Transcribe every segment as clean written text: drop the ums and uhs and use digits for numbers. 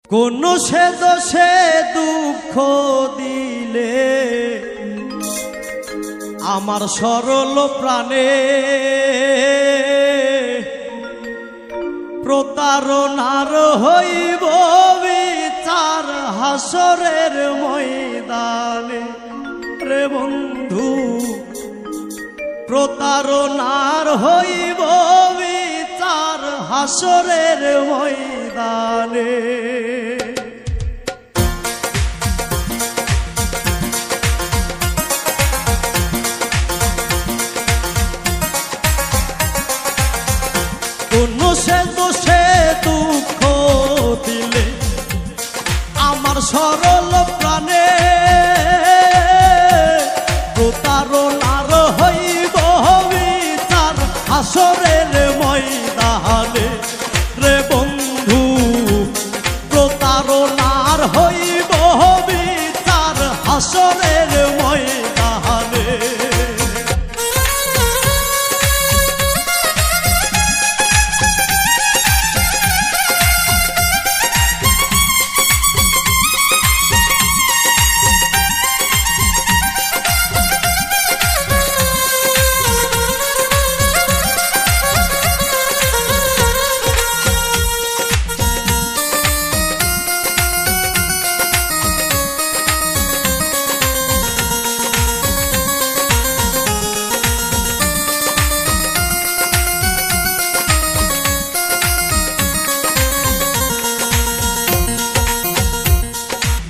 কোন সে দোষে দুঃখ দিলে আমার সরল প্রাণে প্রতারণার হইব বিচার হাসরের ময়দানে রে বন্ধু প্রতারণার হইব বিচার হাসরের ময়দানে কোন সে দোষে দুঃখ দিলে আমার সরল প্রাণে প্রতারণার হইব বিচার হাসরের ময়দানে রে বন্ধু প্রতারণার হইব বিচার হাসরের ময়দানে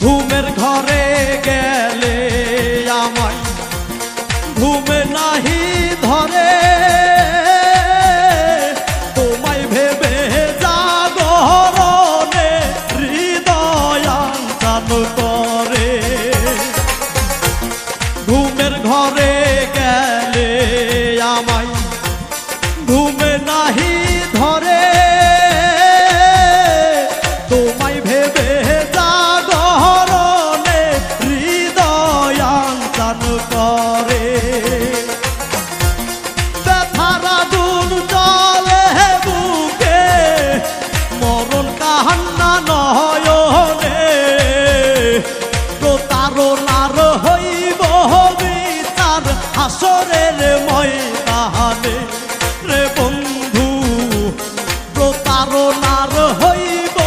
ঘুমের ঘরে গেলে আমায় ঘুমে নাহি ধরে তোমায় ভেবে জাগরণে হৃদয় আঞ্চান করে ঘুমের ঘরে গেলে আমায় ঘুমে নাহি ধরে তোমায় ভেবে করে ব্যথার আগুন জ্বলে বুকে মরণ কান্না নয়নে প্রতারণার হইব বিচার হাসরের ময়দানে রে বন্ধু প্রতারণার হইব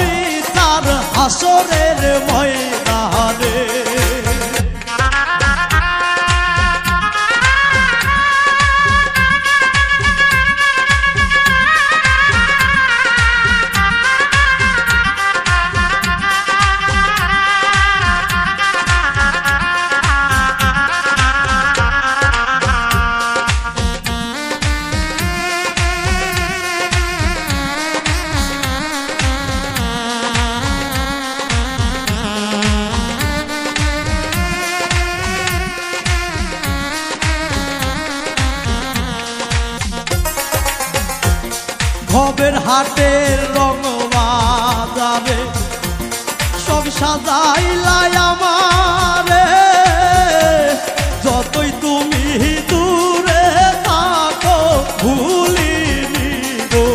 বিচার হাসরের ময়দানে ভবের হাটের রং বাজারে সব সাজাইলাই আমারে যতই তুমি দূরে থাকো ভুলিনি গো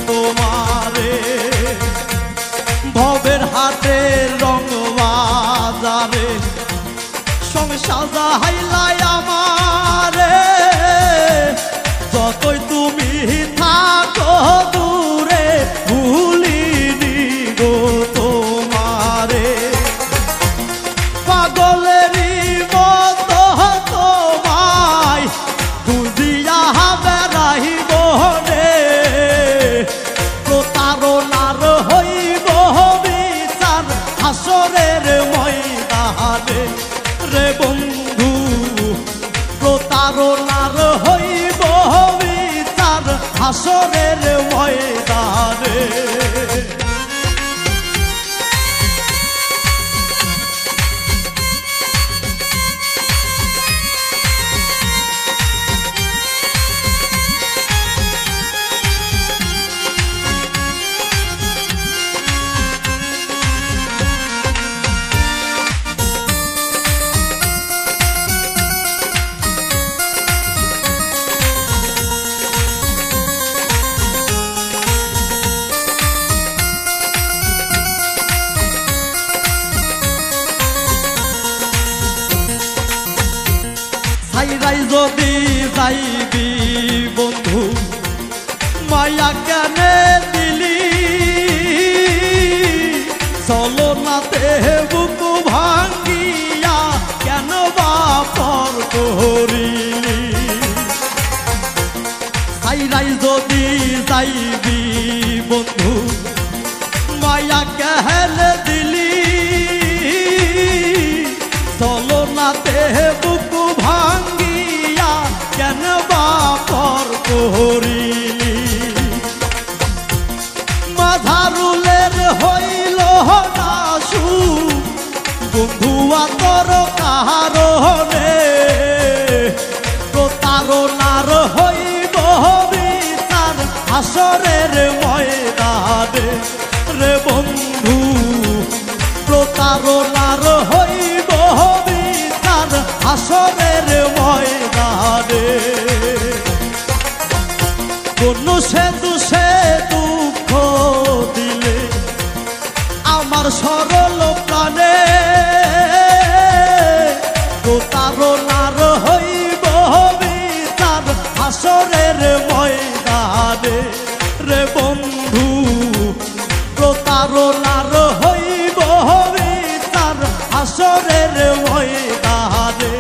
তোমারে ভবের হাটের রং বাজারে সব সাজাইলাই আমারে যতই তুমি থাকো দূরে ভুলিনি গো তোমারে পাগলেরই মতো তোমায় খুঁজিয়া বেড়াইব রে প্রতারণার হইব বিচার হাসরের ময়দানে রে বন্ধু প্রতারণার হইব বিচার হাসরের ময়দানে ছাইরাই যদি যাইবি বন্ধু মায়া কেনে দিলি চলো নাতে বুক ভাঙ্গিয়া কেন বাপর করিলি ছাইরাই যদি যাইবি বন্ধু মায়া কেনে দিলি চলো নাতে বুক ভাঙ্গিয়া কেন বাপর করিলি মাঝারুলের হইল না সু বন্ধু আতর কারণে প্রতারণার হইব বিচার হাসরের ময়দানে রে বন্ধু প্রতারণার হইব বিচার হাসরের ময়দানে কোন সে দুঃখ দিলে আমার সরল প্রাণে প্রতারণার হইব বিচার হাসরের ময়দানে রে বন্ধু প্রতারণার হইব বিচার হাসরের ময়দানে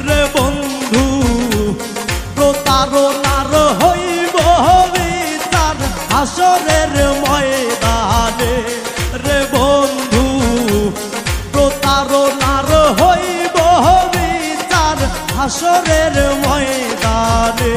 রে বন্ধু প্রতারণার হইব বিচার হাসরের ময়দানে রে বন্ধু প্রতারণার হইব বিচার হাসরের ময়দানে।